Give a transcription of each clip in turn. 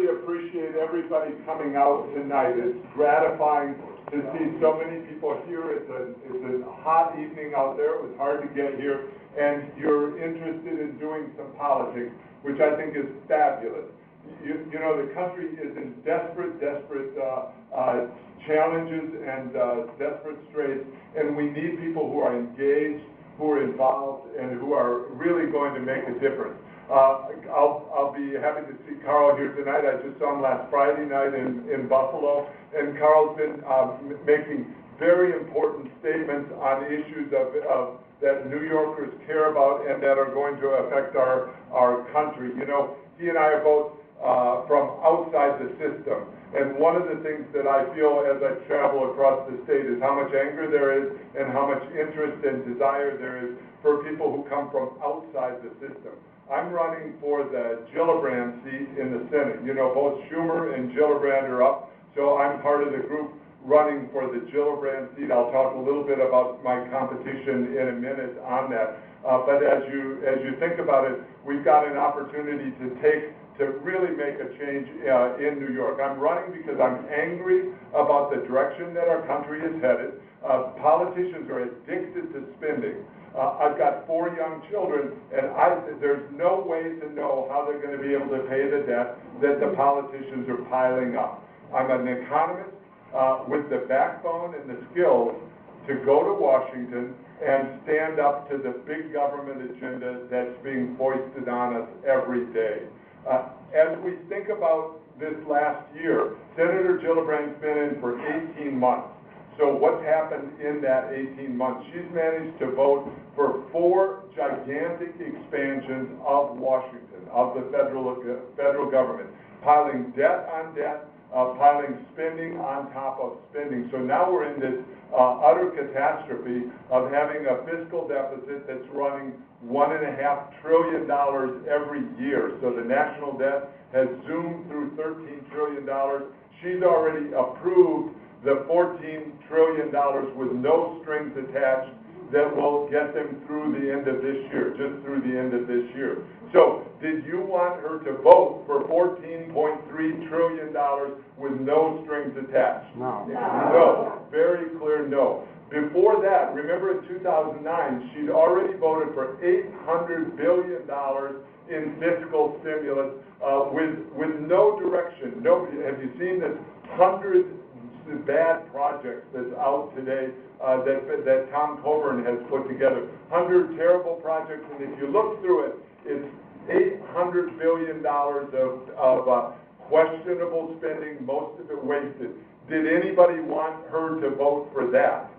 really appreciate everybody coming out tonight. It's gratifying to see so many people here. It's a hot evening out there. It was hard to get here. And you're interested in doing some politics, which I think is fabulous. You know, the country is in desperate challenges and desperate straits, and we need people who are engaged, who are involved, and who are really going to make a difference. I'll be happy to see Carl here tonight. I just saw him last Friday night in Buffalo, and Carl's been making very important statements on issues of that New Yorkers care about and that are going to affect our country. You know, he and I are both from outside the system. And one of the things that I feel as I travel across the state is how much anger there is and how much interest and desire there is for people who come from outside the system. I'm running for the Gillibrand seat in the Senate. You know, both Schumer and Gillibrand are up, so I'm part of the group running for the Gillibrand seat. I'll talk a little bit about my competition in a minute on that. But as you think about it, we've got an opportunity to really make a change in New York. I'm running because I'm angry about the direction that our country is headed. Politicians are addicted to spending. I've got 4 young children, and there's no way to know how they're going to be able to pay the debt that the politicians are piling up. I'm an economist with the backbone and the skills to go to Washington and stand up to the big government agenda that's being foisted on us every day. As we think about this last year, Senator Gillibrand's been in for 18 months. So what's happened in that 18 months? She's managed to vote for 4 gigantic expansions of Washington, of the federal government, piling debt on debt, piling spending on top of spending. So now we're in this utter catastrophe of having a fiscal deficit that's running $1.5 trillion every year. So the national debt has zoomed through $13 trillion. She's already approved the $14 trillion with no strings attached that will get them through the end of this year, just through the end of this year. So did you want her to vote for $14.3 trillion with no strings attached? No. No. Very clear no. Before that, remember in 2009, she'd already voted for $800 billion in fiscal stimulus with no direction. Nobody, have you seen this 100 bad projects that's out today that Tom Coburn has put together? 100 terrible projects, and if you look through it, it's $800 billion of questionable spending, most of it wasted. Did anybody want her to vote for that?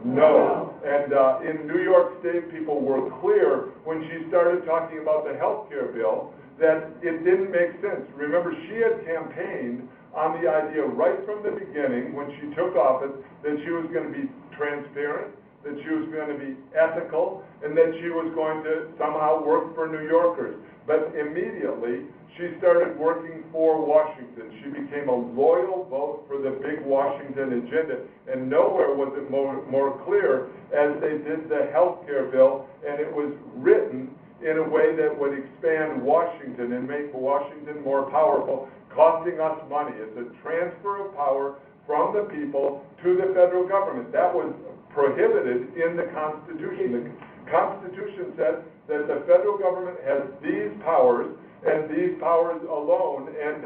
No. And in New York State, people were clear when she started talking about the health care bill that it didn't make sense. Remember, she had campaigned on the idea right from the beginning when she took office that she was going to be transparent, that she was going to be ethical, and that she was going to somehow work for New Yorkers. But immediately, she started working for Washington. She became a loyal vote for the big Washington agenda, and nowhere was it more clear as they did the health care bill, and it was written in a way that would expand Washington and make Washington more powerful, costing us money. It's a transfer of power from the people to the federal government. That was prohibited in the Constitution. The Constitution said that the federal government has these powers and these powers alone, and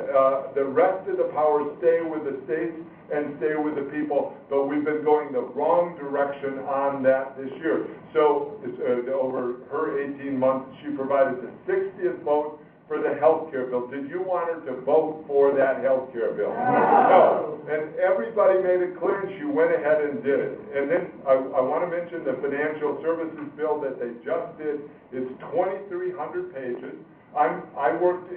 the rest of the powers stay with the states and stay with the people. But we've been going the wrong direction on that this year. So over her 18 months, she provided the 60th vote for the health care bill. Did you want her to vote for that health care bill? No. And everybody made it clear, and she went ahead and did it. And then I want to mention the financial services bill that they just did. It's 2,300 pages. I worked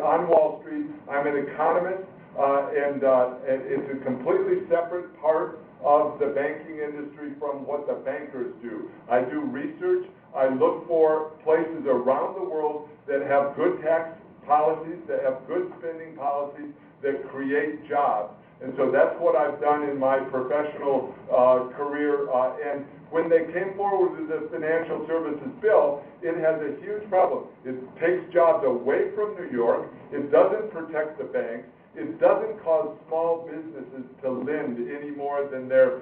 on Wall Street. I'm an economist, and it's a completely separate part of the banking industry from what the bankers do. I do research. I look for places around the world that have good tax policies, that have good spending policies, that create jobs. And so that's what I've done in my professional career. And When they came forward with the financial services bill, it has a huge problem. It takes jobs away from New York. It doesn't protect the banks. It doesn't cause small businesses to lend any more than the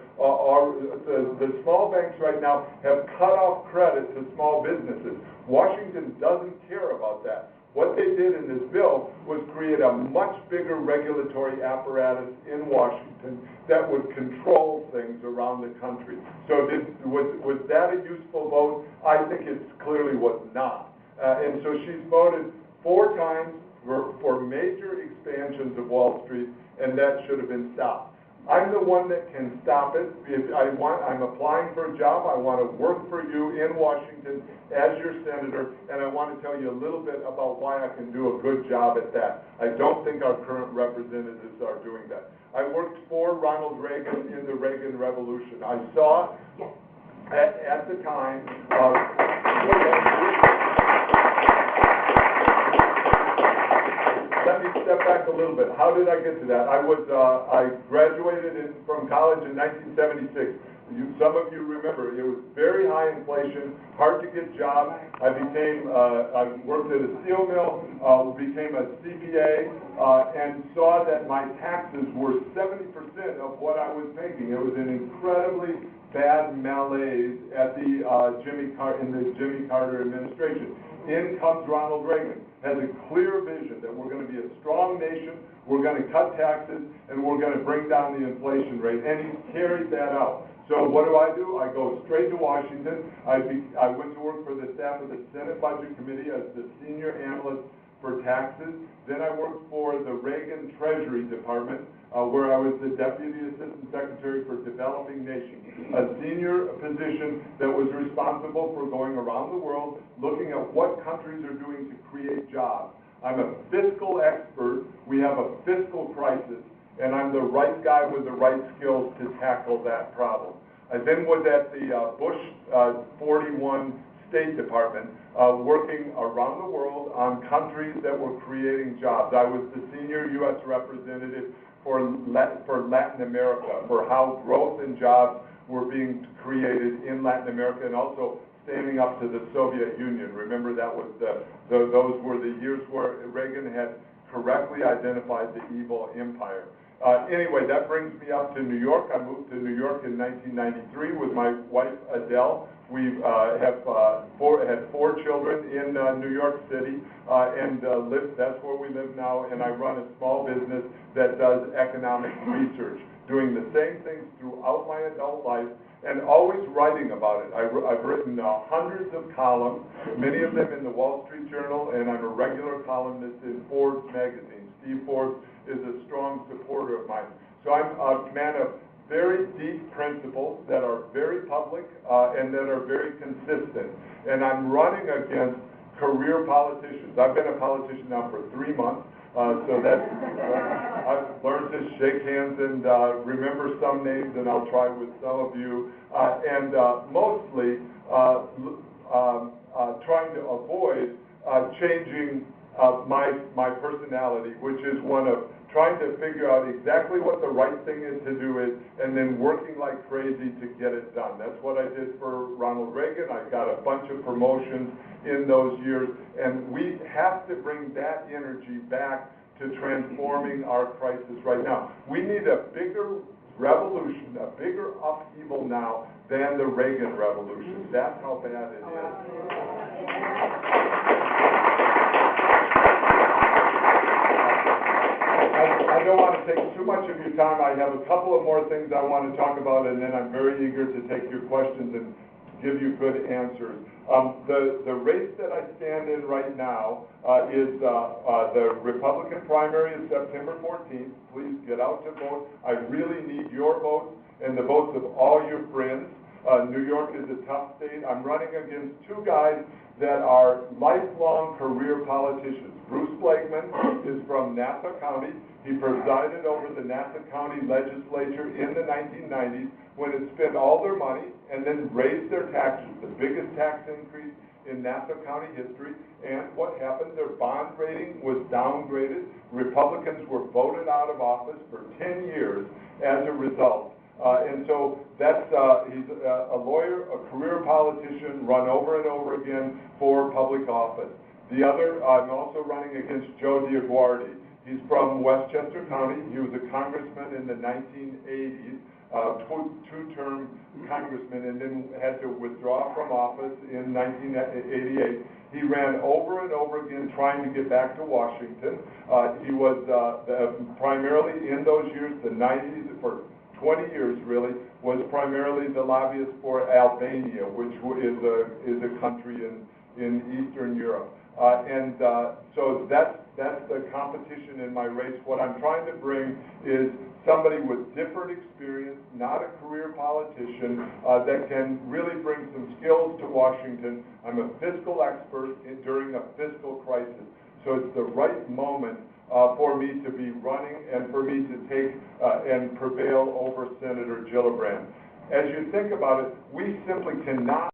small banks right now have cut off credit to small businesses. Washington doesn't care about that. What they did in this bill was create a much bigger regulatory apparatus in Washington that would control things around the country. So was that a useful vote? I think it clearly was not. And so she's voted 4 times for major expansions of Wall Street, and that should have been stopped. I'm the one that can stop it. If I'm applying for a job. I want to work for you in Washington as your senator, and I want to tell you a little bit about why I can do a good job at that. I don't think our current representatives are doing that. I worked for Ronald Reagan in the Reagan Revolution. I saw at the time let me step back a little bit. How did I get to that? I graduated from college in 1976. Some of you remember, it was very high inflation, hard to get jobs. I worked at a steel mill, became a CPA, and saw that my taxes were 70% of what I was making. It was an incredibly bad malaise at in the Jimmy Carter administration. In comes Ronald Reagan, has a clear vision that we're going to be a strong nation, we're going to cut taxes, and we're going to bring down the inflation rate, and he's carried that out. So what do? I go straight to Washington. I went to work for the staff of the Senate Budget Committee as the senior analyst for taxes. Then I worked for the Reagan Treasury Department, where I was the Deputy Assistant Secretary for Developing Nations, a senior position that was responsible for going around the world, looking at what countries are doing to create jobs. I'm a fiscal expert. We have a fiscal crisis, and I'm the right guy with the right skills to tackle that problem. I then was at the Bush 41 State Department, working around the world on countries that were creating jobs. I was the senior U.S. representative for Latin America, for how growth and jobs were being created in Latin America, and also standing up to the Soviet Union. Remember, that was those were the years where Reagan had correctly identified the evil empire. Anyway, that brings me up to New York. I moved to New York in 1993 with my wife, Adele. We had 4 children in New York City, and that's where we live now, and I run a small business that does economic research, doing the same things throughout my adult life, and always writing about it. I've written hundreds of columns, many of them in the Wall Street Journal, and I'm a regular columnist in Forbes magazine. Steve Forbes is a strong supporter of mine. So I'm a man of very deep principles that are very public and that are very consistent. And I'm running against career politicians. I've been a politician now for 3 months, so that's I've learned to shake hands and remember some names, and I'll try with some of you, and mostly trying to avoid changing my personality, which is one of trying to figure out exactly what the right thing is to do is, and then working like crazy to get it done. That's what I did for Ronald Reagan. I got a bunch of promotions in those years, and we have to bring that energy back to transforming our crisis right now. We need a bigger revolution, a bigger upheaval now than the Reagan Revolution. That's how bad it is. I don't want to take too much of your time. I have a couple of more things I want to talk about, and then I'm very eager to take your questions and give you good answers. The race that I stand in right now is the Republican primary is September 14th. Please get out to vote. I really need your votes and the votes of all your friends. New York is a tough state. I'm running against 2 guys that are lifelong career politicians. Bruce Blakeman is from Nassau County. He presided over the Nassau County legislature in the 1990s when it spent all their money and then raised their taxes, the biggest tax increase in Nassau County history. And what happened? Their bond rating was downgraded. Republicans were voted out of office for 10 years as a result. And so that's, he's a lawyer, a career politician, run over and over again for public office. The other, I'm also running against Joe DiAguardi. He's from Westchester County. He was a congressman in the 1980s, two-term congressman, and then had to withdraw from office in 1988. He ran over and over again trying to get back to Washington. He was primarily in those years, the 90s, for 20 years really, was primarily the lobbyist for Albania, which is a country in Eastern Europe. So that's the competition in my race. What I'm trying to bring is somebody with different experience, not a career politician, that can really bring some skills to Washington. I'm a fiscal expert during a fiscal crisis. So it's the right moment for me to be running and for me to take and prevail over Senator Gillibrand. As you think about it, we simply cannot